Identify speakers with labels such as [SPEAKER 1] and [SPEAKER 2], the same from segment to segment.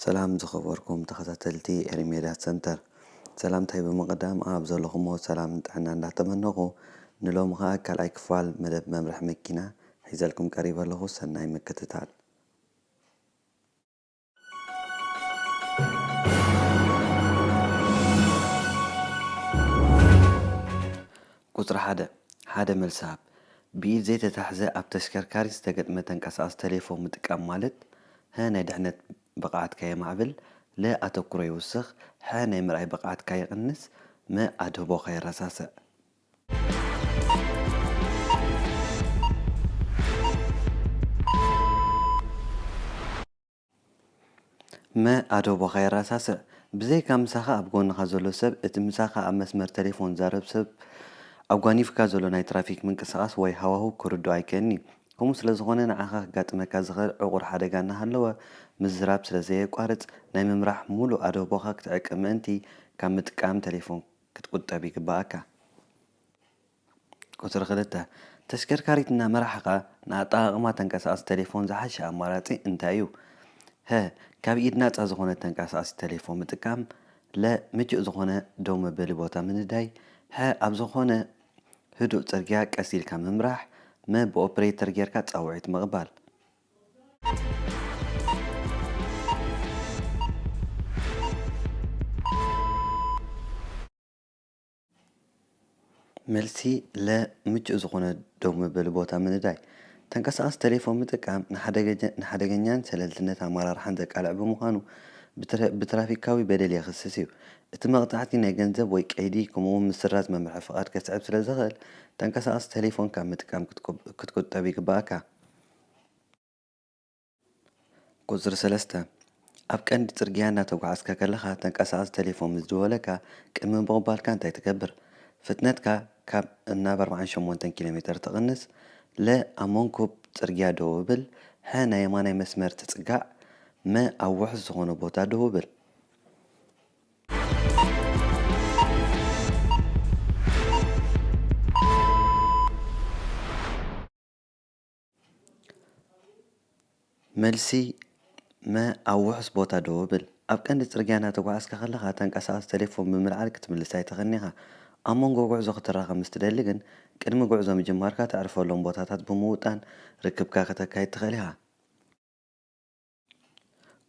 [SPEAKER 1] ሰላም ዝኸበርኩም ተኸታተልቲ ኤሪሜድያ ሰንተር ሰላምታይ ብምቕዳም ኣብ ዘለኹሞ ሰላም ጥዕና እንዳተመነኹ ንሎሚ ኸዓ ካልኣይ ክፋል መደብ መምርሒ መኪና ሒዘልኩም ቀሪበ ኣለኹ። ሰናይ ምክትታል። ቁፅሪ ሓደ መልሳብ ብኢድ ዘይተታሕዘ ኣብ ተሽከርካሪ ዝተገጥመ ተንቀሳቓሲ ቴሌፎን ምጥቃም ማለት ናይ ድሕነት ብቕዓትካ የማዕብል፣ ኣተኩሮ ይውስኽ፣ ናይ ምርኣይ ብቕዓትካ ይቕንስ፣ ኣድህቦኻ ይረሳስዕ። ኣድህቦኻ ይረሳስዕ ብዘይካ ምሳኻ ኣብ ጎንኻ ዘሎ ሰብ እቲ ምሳኻ ኣብ መስመር ቴሌፎን ዛረብ ሰብ ኣብ ጓኒፍካ ዘሎ ናይ ትራፊክ ምንቅስቓስ ወይ ሃዋህው ክርድኦ ኣይከኣልኒ። ከምኡ ስለ ዝኾነ ንዓኻ ክጋጥመካ ዝኽእል ዕቑር ሓደጋ እናሃለወ ምዝራብ ስለ ዘየቋርፅ ናይ ምምራሕ ሙሉእ ኣድህቦኻ ክትዕቅብ ምእንቲ ካብ ምጥቃም ቴሌፎን ክትቁጠብ ይግባኣካ። ቁፅሪ 2 ተሽከርካሪት እናመራሕኻ ንኣጠቓቕማ ተንቀሳቓሲ ቴሌፎን ዝሓሸ ኣማራፂ እንታይ እዩ? ካብ ኢድ ናፃ ዝኾነ ተንቀሳቓሲ ቴሌፎን ምጥቃም፣ ምቹእ ዝኾነ ደው መበሊ ቦታ ምንዳይ፣ ኣብ ዝኾነ ህዱእ ፅርግያ ቀስ ኢልካ ምምራሕ፣ ብኦፕሬተር ጌርካ ፃውዒት ምቕባል። መልሲ ምቹእ ዝኾነ ደው መበሊ ቦታ ምንዳይ። ተንቀሳቓሲ ቴሌፎን ምጥቃም ንሓደገኛን ሰለልትነት ኣመራርሓን ዘቃልዕ ብምዃኑ ብትራፊካዊ በደል የኽስስ እዩ። እቲ መቕፃዕቲ ናይ ገንዘብ ወይ ቀይዲ ከምኡውን ምስራዝ መምርሒ ፍቓድ ከስዕብ ስለ ዝኽእል ተንቀሳቓሲ ቴሌፎን ካብ ምጥቃም ክትቁጠብ ይግባኣካ። ቁፅሪ 3 ኣብ ቀንዲ ፅርግያ እናተጓዓዝካ ከለኻ ተንቀሳቓሲ ቴሌፎን ምስ ደወለካ ቅድሚ ምቕባልካ እንታይ ትገብር? ፍጥነትካ ካብ ናብ 48 ኪሎ ሜትር ትቕንስ፣ ኣብ መንኮ ፅርግያ ደው ብል፣ ናይ የማናይ መስመር ትፅጋዕ፣ ኣብ ውሕስ ዝኾነ ቦታ ደው ብል። መልሲ ኣብ ውሕስ ቦታ ደው ብል። ኣብ ቀንዲ ፅርግያ እናተጓዓዝካ ከለኻ ተንቀሳቓሲ ቴሌፎን ብምልዓል ክትምልስ ኣይትኽእልኒ ኢኻ። ኣብ መንጎ ጉዕዞ ክትራኸብ ምስ ትደሊ ግን ቅድሚ ጉዕዞ ምጅማርካ ተዕርፈሎም ቦታታት ብምውጣን ርክብካ ከተካይድ ትኽእል ኢኻ።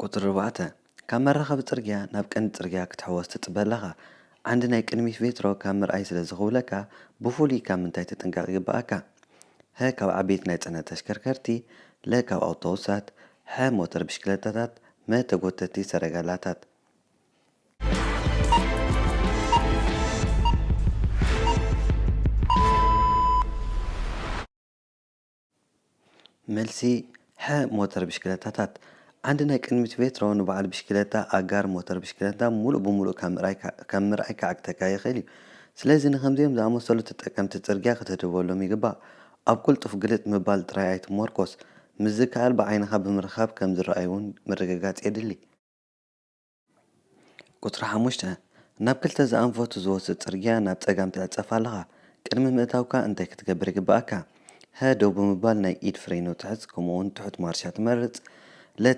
[SPEAKER 1] ቁፅሪ 4 ካብ መራኸቢ ፅርግያ ናብ ቀንዲ ፅርግያ ክትሕወስ ትፅበለኻ ዓንዲ ናይ ቅድሚት ቬትሮ ካብ ምርኣይ ስለ ዝኽብለካ ብፍሉይ ካብ ምንታይ ትጥንቀቕ ይግባኣካ? ካብ ዓበይቲ ናይ ፅዕነት ተሽከርከርቲ፣ ካብ ኣውቶቡሳት፣ ሞተር ብሽክለታታት፣ ተጎተቲ ሰረገላታት። መልሲ ሞተር ብሽክለታታት። ዓንዲ ናይ ቅድሚት ቬትሮ ንበዓል ብሽክለታ ኣጋር ሞተር ብሽክለታ ሙሉእ ብምሉእ ካብ ምርኣይ ከዓግተካ ይኽእል እዩ። ስለዚ ንከምዚኦም ዝኣመሰሉ ተጠቀምቲ ፅርግያ ክትህድበሎም ይግባእ። ኣብ ቁልጡፍ ግልጥ ምባል ጥራይ ኣይትመርኮስ፣ ምስ ዝከኣል ብዓይንኻ ብምርኻብ ከም ዝረኣዩን ምርግጋፅ የድሊ። ቁፅሪ 5 ናብ ክልተ ዝኣንፈቱ ዝወስድ ፅርግያ ናብ ፀጋም ትዕፀፍ ኣለኻ። ቅድሚ ምእታውካ እንታይ ክትገብር ይግባኣካ? ደው ብምባል ናይ ኢድ ፍሬኖ ትሕዝ፣ ከምኡውን ትሑት ማርሻ ትመርፅ፣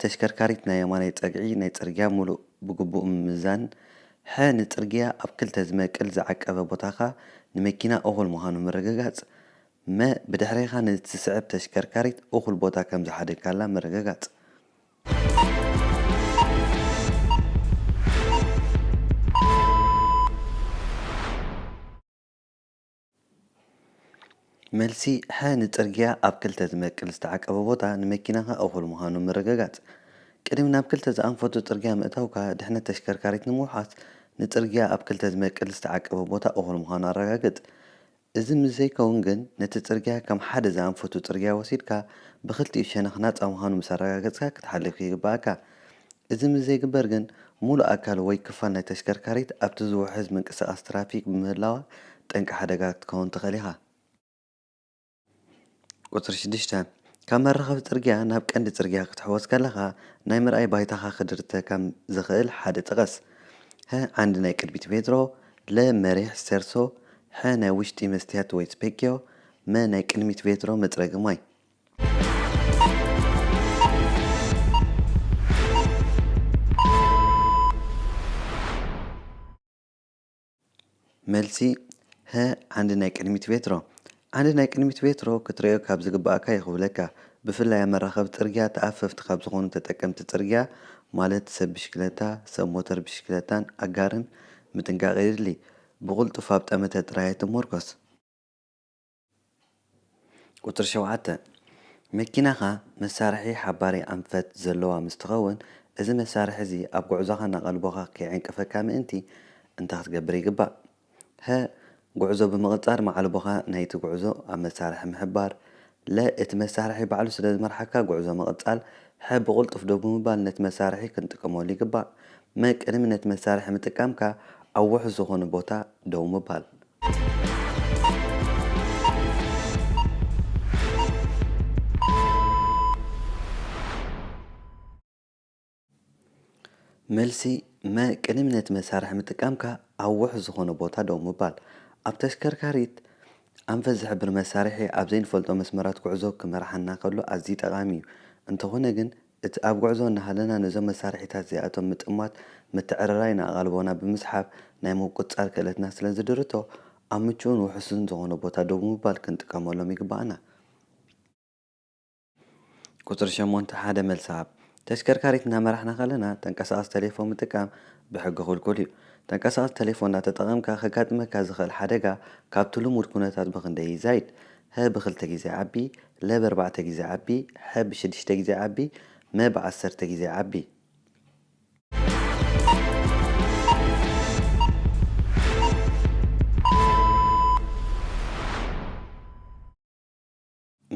[SPEAKER 1] ተሽከርካሪት ናይ የማናይ ፀግዒ ናይ ፅርግያ ሙሉእ ብግቡእ ምምዛን፣ ንፅርግያ ኣብ ክልተ ዝመቅል ዝዓቀበ ቦታኻ ንመኪና እኹል ምዃኑ ምርግጋፅ፣ ብድሕሪኻ ንትስዕብ ተሽከርካሪት እኹል ቦታ ከም ዝሓድግካላ ምርግጋፅ። መልሲ ንፅርግያ ኣብ ክልተ ዝመቅል ዝተዓቀበ ቦታ ንመኪናኻ እኹል ምዃኑ ምርግጋፅ። ቅድሚ ናብ ክልተ ዝኣንፈቱ ፅርግያ ምእታውካ ድሕነት ተሽከርካሪት ንምውሓስ ንፅርግያ ኣብ ክልተ ዝመቅል ዝተዓቀበ ቦታ እኹል ምዃኑ ኣረጋግፅ። እዚ ምስ ዘይከውን ግን ነቲ ፅርግያ ከም ሓደ ዝኣንፈቱ ፅርግያ ወሲድካ ብክልቲኡ ሸነኽ ናፃ ምዃኑ ምስ ኣረጋገፅካ ክትሓልፍ ይግባኣካ። እዚ ምስ ዘይግበር ግን ሙሉእ ኣካል ወይ ክፋል ናይ ተሽከርካሪት ኣብቲ ዝውሕዝ ምንቅስቓስ ትራፊክ ብምህላዋ ጠንቂ ሓደጋ ክትከውን ትኽእል ኢኻ። ቁፅሪ 6 ካብ መራኸቢ ፅርግያ ናብ ቀንዲ ፅርግያ ክትሕወስ ከለኻ ናይ ምርኣይ ባይታኻ ክድርተ ከም ዝኽእል ሓደ ጥቀስ። ዓንዲ ናይ ቅድሚት ቬትሮ፣ መሪሕ ስተርሶ፣ ናይ ውሽጢ መስትያት ወይ ስፔክዮ፣ ናይ ቅድሚት ቬትሮ መፅረጊ ማይ። መልሲ ሀ ዓንዲ ናይ ቅድሚት ሜትሮ ዓንዲ ናይ ቅድሚት ሜትሮ ክትሪኦ ካብ ዝግባእካ ይኽብለካ ብፍላይ ኣብ መራኸቢ ጽርግያ ተኣፈፍቲ ካብ ዝኾኑ ተጠቀምቲ ጽርግያ ማለት ሰብ ብሽክለታ ሰብ ሞተር ብሽክለታን ኣጋርን ምጥንቃቕ የድሊ ብቕልጡፍ ኣብ ጠመተ ጥራይ ኣይትመርኮስ ቁፅሪ 7 መኪናኻ መሳርሒ ሓባሪ ኣንፈት ዘለዋ ምስ ትኸውን እዚ መሳርሒ እዚ ኣብ ጉዕዞኻ እናቐልቦኻ ከይዕንቅፈካ ምእንቲ እንታይ ክትገብር ይግባእ ሀ ጉዕዞ ብምቕጻር ማዕልቦኻ ናይቲ ጉዕዞ ኣብ መሳርሒ ምሕባር ለ እቲ መሳርሒ ባዕሉ ስለ ዝመርሓካ ጉዕዞ ምቕጻል ሐ ብቕልጡፍ ደው ብምባል ነቲ መሳርሒ ክንጥቀመሉ ይግባእ መ ቅድሚ ነቲ መሳርሒ ምጥቃምካ ኣብ ውሑስ ዝኾነ ቦታ ደው ምባል መልሲ መ ቅድሚ ነቲ መሳርሒ ምጥቃምካ ኣብ ውሑስ ዝኾነ ቦታ ደው ምባል ኣብ ተሽከርካሪት ኣንፈት ዝሕብር መሳርሒ ኣብ ዘይንፈልጦ መስመራት ጉዕዞ ክመርሓና ከሎ ኣዝዩ ጠቓሚ እዩ እንተኾነ ግን እቲ ኣብ ጉዕዞ እናሃለና ነዞም መሳርሒታት እዚኣቶም ምጥማት ምትዕርራይ ንኣቓልቦና ብምስሓብ ናይ ምቁፅጻር ክእለትና ስለ ዝድርቶ ኣብ ምቹውን ውሑስን ዝኾነ ቦታ ደው ምባል ክንጥቀመሎም ይግባአና ቁፅሪ 8 ሓደ መልሰብ ተሽከርካሪት እናመራሕና ከለና ተንቀሳቓሲ ቴሌፎን ምጥቃም ብሕጊ ክልኩል እዩ ተንቀሳቓሲ ቴሌፎን እናተጠቐምካ ከጋጥመካ ዝኽእል ሓደጋ ካብቲ ልሙድ ኩነታት ብኽንደይ ይዛይድ ሀ ብ2 ግዜ ዓቢ ለ ብ4 ግዜ ዓቢ ሐ ብ6 ግዜ ዓቢ መ ብ10 ግዜ ዓቢ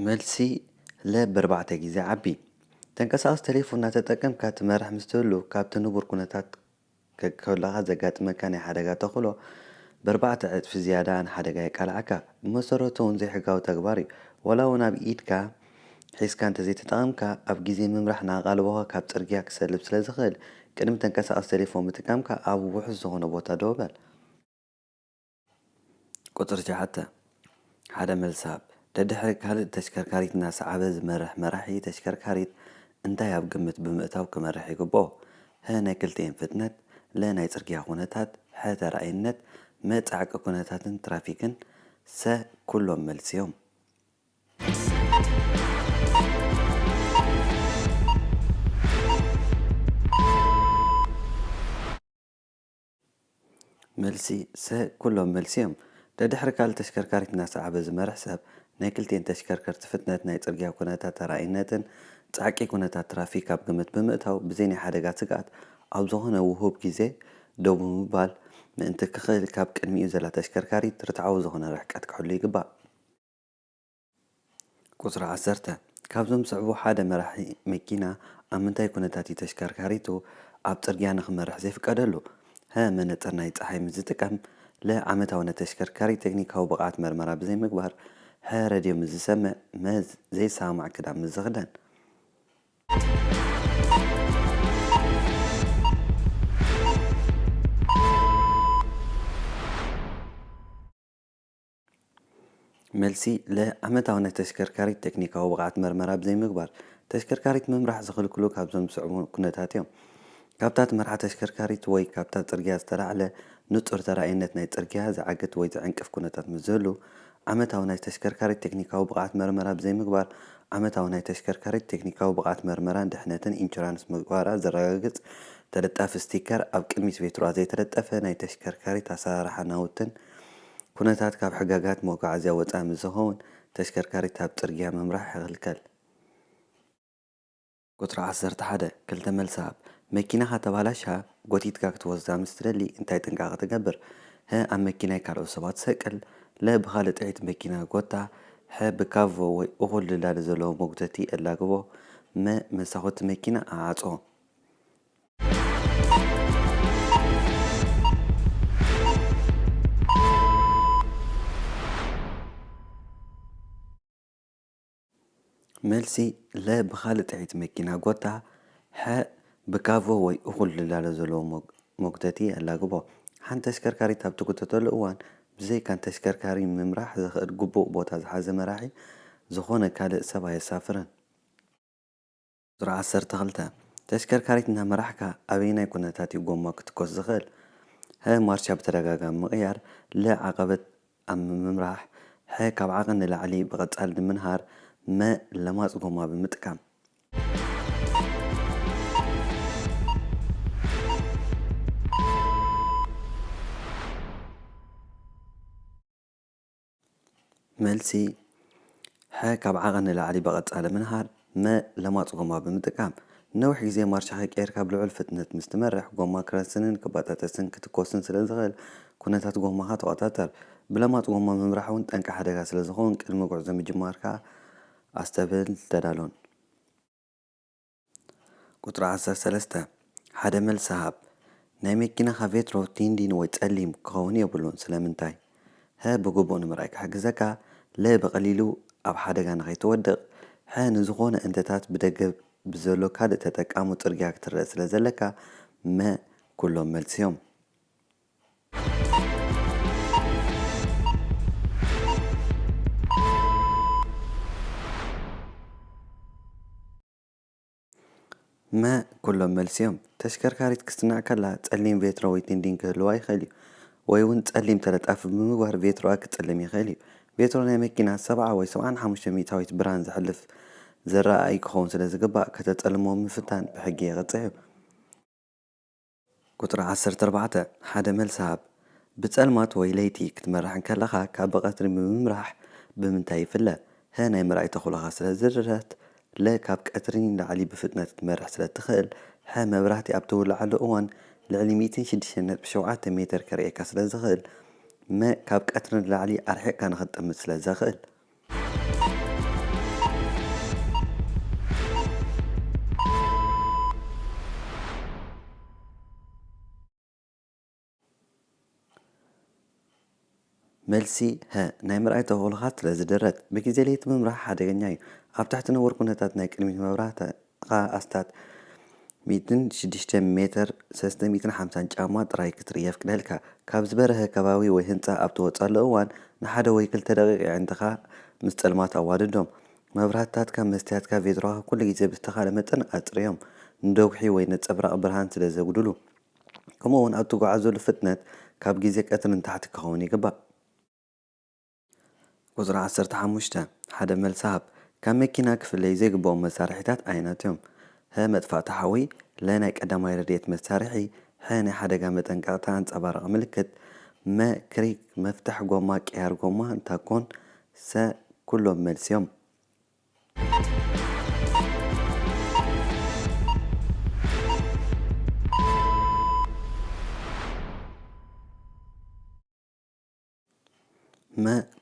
[SPEAKER 1] መልሲ ለ ብ4 ግዜ ዓቢ ተንቀሳቓሲ ቴሌፎን እናተጠቀምካ ትመርሕ ምስ ትህሉ ካብቲ ንቡር ኩነታት ከለኻ ዘጋጥመካ ናይ ሓደጋ ተኽእሎ ብ4 እጥፊ ዝያዳ ንሓደጋ የቃልዓካ ብመሰረቱ እውን ዘይሕጋዊ ተግባር እዩ ዋላ እውን ኣብ ኢድካ ሒዝካ እንተዘይተጠቐምካ ኣብ ግዜ ምምራሕ ንኣቓልቦኻ ካብ ጽርግያ ክሰልብ ስለ ዝኽእል ቅድሚ ተንቀሳቓሲ ቴሌፎን ምጥቃምካ ኣብ ውሑስ ዝኾነ ቦታ ደው በል ቁፅሪ 9 ሓደ መልሳብ ደድሕሪ ካልእ ተሽከርካሪት እናሰዓበ ዝመርሕ መራሒ ተሽከርካሪት እንታይ ኣብ ግምት ብምእታው ክመርሕ ይግብኦ ሀ ናይ ክልቲአን ፍጥነት ለ ናይ ጽርግያ ኩነታት ሐ ተራእይነት መ ጻዕቂ ኩነታትን ትራፊክን ሰ ኩሎም መልሲ እዮም መልሲ ሰ ኩሎም መልሲ እዮም ደድሕሪ ካልእ ተሽከርካሪት እናሰዓበ ዝመርሕ ሰብ ናይ ክልቲአን ተሽከርከርቲ ፍጥነት ናይ ጽርግያ ኩነታት ተራእይነትን ጻዕቂ ኩነታት ትራፊክ ኣብ ግምት ብምእታው ብዘይ ናይ ሓደጋ ስግኣት ኣብ ዝኾነ ውሁብ ግዜ ደው ብምባል ምእንቲ ክኽእል ካብ ቅድሚኡ ዘላ ተሽከርካሪት ርትዓዊ ዝኾነ ርሕቀት ክሕሉ ይግባእ ቁፅሪ 10 ካብዞም ዝስዕቡ ሓደ መራሒ መኪና ኣብ ምንታይ ኩነታት እዩ ተሽከርካሪቱ ኣብ ጽርግያ ንኽመርሕ ዘይፍቀደሉ ሀ መነጽር ናይ ፀሓይ ምዝጥቀም ለ ዓመታዊ ነተሽከርካሪ ቴክኒካዊ ብቕዓት መርመራ ብዘይምግባር ሐ ረድዮ ምዝሰምዕ መ ዘይሰማዕ ክዳን ምዝኽደን መልሲ ለዓመታዊ ናይ ተሽከርካሪት ቴክኒካዊ ብቕዓት መርመራ ብዘይምግባር ተሽከርካሪት ምምራሕ ዝኽልክሉ ካብዞም ዝስዕቡ ኩነታት እዮም ካብታ ትመርሓ ተሽከርካሪት ወይ ካብታ ጽርግያ ዝተላዕለ ንጹር ተራእይነት ናይ ጽርግያ ዝዓግት ወይ ዝዕንቅፍ ኩነታት ምስ ዝህሉ ዓመታዊ ናይ ተሽከርካሪት ቴክኒካዊ ብቕዓት መርመራ ብዘይምግባር ዓመታዊ ናይ ተሽከርካሪት ቴክኒካዊ ብቕዓት መርመራን ድሕነትን ኢንሹራንስ ምግባራ ዘረጋግጽ ተለጣፊ ስቲከር ኣብ ቅድሚት ቬትሮ ዘይተለጠፈ ናይ ተሽከርካሪት ኣሰራርሓ ናውትን ኩነታት ካብ ሕጋጋት መጓዓዝያ ወፃኢ ምስ ዝኸውን ተሽከርካሪት ኣብ ጽርግያ ምምራሕ ይኽልከል ቁፅሪ 11 ክልተ መልሳብ መኪናኻ ተባላሻ ጎቲትካ ክትወስዳ ምስ ትደሊ እንታይ ጥንቃቐ ትገብር ሀ ኣብ መኪናይ ካልኦት ሰባት ሰቅል ለ ብኻልእ ጥዒት መኪና ጎታ ሐ ብካቮ ወይ እኹል ድላሊ ዘለዎ መጉተቲ ኣላግቦ መ መሳኾቲ መኪና ኣዓጾ መልሲ ለ ብኻልእ ጥዒት መኪና ጎታ ሐ ብካቮ ወይ እኹል ድላለ ዘለዎ መጉተቲ ኣላግቦ ሓንቲ ተሽከርካሪት ኣብ ትጉተተሉ እዋን ብዘይካን ተሽከርካሪ ምምራሕ ዝኽእል ግቡእ ቦታ ዝሓዘ መራሒ ዝኾነ ካልእ ሰብ ኣየሳፍርን ቁፅሪ 12 ተሽከርካሪት እናመራሕካ ኣበየናይ ኩነታት እዩ ጎማ ክትኮስ ዝኽእል مارشا بترقاقا مغيار لا عقبة أم ممراح كاب عقن لعلي بغتال منهار ما لما تقوما بمتكام ملسي كاب عقن لعلي بغتال منهار ما لما تقوما بمتكام نوح زي مارشا كير كاب لعل فتنة مستمرح قوما كراسنن كباتاتسن كتكوسن سلازغل كونتات قوما تقاتاتر بلا ما تقوما ممراحون تنك حدقا سلازغون كلمة قعزم جماركا أستبدل تدالون قطر عسر سلسته حدا مل سحاب ناي مكينا خافيت روتين دين ويتقليم كوني يبلون سلامنتاي بقبون مرايك حق زكا لا بقليلو أب حدا كان غيتودق نزغون انتتات بدق بزولو كاد تتقامو ترجعك ترأس لزلكا ما كلهم ملسيوم ما كلهم ملسيوم تشكركاريت كستناع كلا تقليم فيترو ويتين دين كهلواي خليو ويون تقليم تلتقاف بمبهر فيترو أك تقلمي خليو فيترو ناي مكينا 7 و7 500 بران زحلف زراء أي كخون سلازقبا كتتقلمو من فتان بحقية غطيو قطر 14 حدا مل سحاب بتسألمات ويليتي كتمرحن كالخا كابقاتري بممرح بمنتاي فلا ناي مراي تخلقها سلازررات لا كاب كاترين لعلي بفتنة تمرح سلا تخيل مبرحتي أبتول على أوان لعلي 260 بشوعات متر كريه كسلا زغل ما كاب كاترين لعلي أرحي كان خد مثل زغل ملسي ناي مرأي تغلقات لازدرت بكي ليت ممرح حدا غنياي أب تحت نور كونتات ناي كلمة مبرحتا أستات 260 متر 350 ጫማት ራይ ክትርየፍ ክደልካ ካብ ዝበረኸ ከባቢ ወይ ህንፃ ኣብ ትወፃሉ እዋን ንሓደ ወይ ክልተ ደቂቃ ዕንትኻ ምስ ፀልማት ኣዋድዶም መብራህትታትካ መስትያትካ ቬትሮኻ ኩሉ ግዜ ብዝተኻለ መጠን ኣፅርዮም ንደጉሒ ወይ ነፀብራቕ ብርሃን ስለ ዘጉድሉ ከምኡ እውን ኣብ ትጓዓዘሉ ፍጥነት ካብ ግዜ ቀትሪ ንታሕቲ ክኸውን ይግባእ ቁፅሪ 15 ሓደ መልሳሃብ ካብ መኪና ክፍለይ ዘይግብኦም መሳርሒታት ዓይነት እዮም መጥፋእቲ ሓዊ ለናይ ቀዳማይ ረድኤት መሳርሒ ናይ ሓደጋ መጠንቀቕታ ኣንፀባርቕ ምልክት ክሪክ መፍትሕ ጎማ ቅያር ጎማ እንታኮን ኩሎም መልሲዮም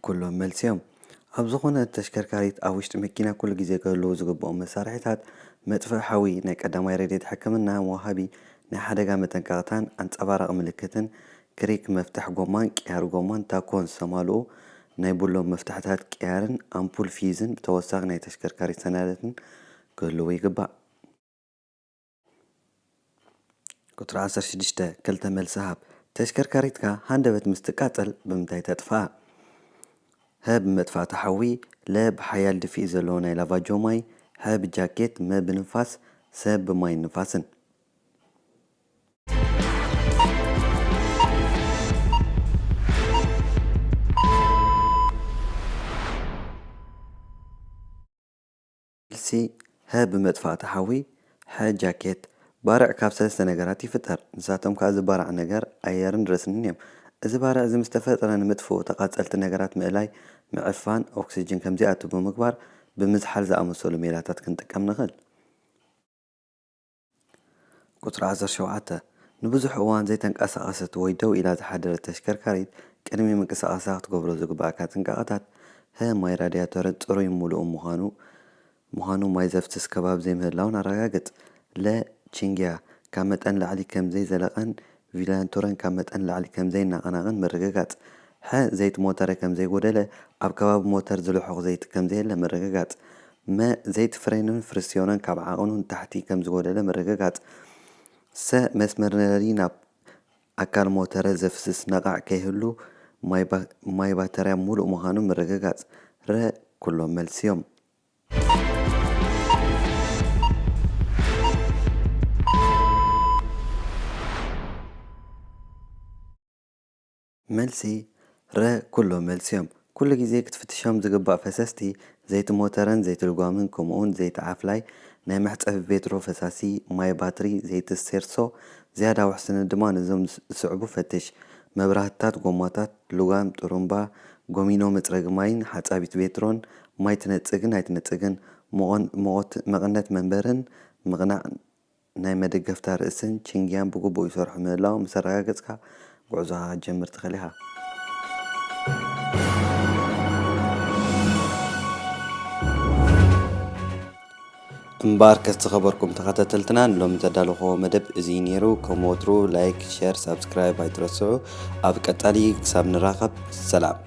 [SPEAKER 1] ኩሎም መልሲዮም ኣብ ዝኾነ ተሽከርካሪት ኣብ ውሽጢ መኪና ኩሉ ግዜ ክህልዉ ዝግብኦም መሳርሒታት መጥፍእ ሓዊ ናይ ቀዳማይ ረድኤት ሕክምና ወሃቢ ናይ ሓደጋ መጠንቀቕታን ኣንፀባራቒ ምልክትን ክሪክ መፍትሕ ጎማን ቅያር ጎማን ታኮን ዝተማልኡ ናይ ቡሎም መፍትሕታት ቅያርን ኣምፑል ፊዝን ብተወሳኺ ናይ ተሽከርካሪት ሰነዳትን ክህልዉ ይግባእ ቁጥሪ 16 ክልተ መልሲ ሃብ ተሽከርካሪትካ ሃንደበት ምስ ትቃፀል ብምንታይ ተጥፍኣ بمدفع تحوي لا بحيال دفئ زلونا لافاجو ماي بجاكيت ما بنفاس بماي نفاسن سي بمدفع تحوي جاكيت بارع كابسة سنجارات يفتر نساتهم كاز بارع نجار أيارن رسنيم إذا بارع زي مستفاد أنا مدفوع تقاتلت نجارات مقلاي معفان أكسجين كم زيادة بمقبار بمزحل زأمسولو ميلاتات كنت كم نغل قطر 10 نبزح أوان زي تنقصقصت ويدو إلى تحدر التشكركاريت كلمي من قصقصات قبرو زقباكات تنقاطات ماي رادياتور تورو يمولو مهانو ماي زفتس كباب زي مهلاون رقاقت لا تشينجيا كامت أن لعلي كم زي زلقان فيلان تورن كامت أن لعلي كم زي ناقناغن مرقاقات زيت موتر كم زي قولة أب كباب موتر زلوحق زيت كم زي لمرقاقات ما زيت فرينون فرسيونان كاب عاقنون تحتي كم زي قولة لمرقاقات مسمرنا لينا أكال موتر زفسس نقع كيهلو ماي باتريا مولو مهانو مرقاقات كلهم ملسيوم መልሲ ረ ኩሎም መልሲ እዮም ኩሉ ግዜ ክትፍትሾም ዝግባእ ፈሰስቲ ዘይቲ ሞተርን ዘይቲ ልጓምን ከምኡውን ዘይቲ ዓፍላይ ናይ መሕፀቢ ቤትሮ ፈሳሲ ማይ ባትሪ ዘይቲ ሴርሶ ዝያዳ ውሕስነት ድማ ነዞም ዝስዕቡ ፈትሽ መብራህትታት ጎማታት ልጓም ጥሩምባ ጎሚኖ መፅረጊ ማይን ሓፃቢት ቤትሮን ማይ ትነፅግን ኣይትነፅግን መቐነት መንበርን ምቕናዕ ናይ መደገፍታ ርእስን ችንግያን ብግቡእ ይሰርሑ ምህላው ምስ ኣረጋገፅካ ጉዕዞኻ ክትጀምር ትኽእል ኢኻ እምበር ከዝተኸበርኩም ተኸታተልትና ሎም ዘዳለኽዎ መደብ እዙይ ነይሩ ከም ወትሩ ላይክ ሼር ሳብስክራይብ ኣይትረስዑ ኣብ ቀጻሊ ክሳብ ንራኸብ ሰላም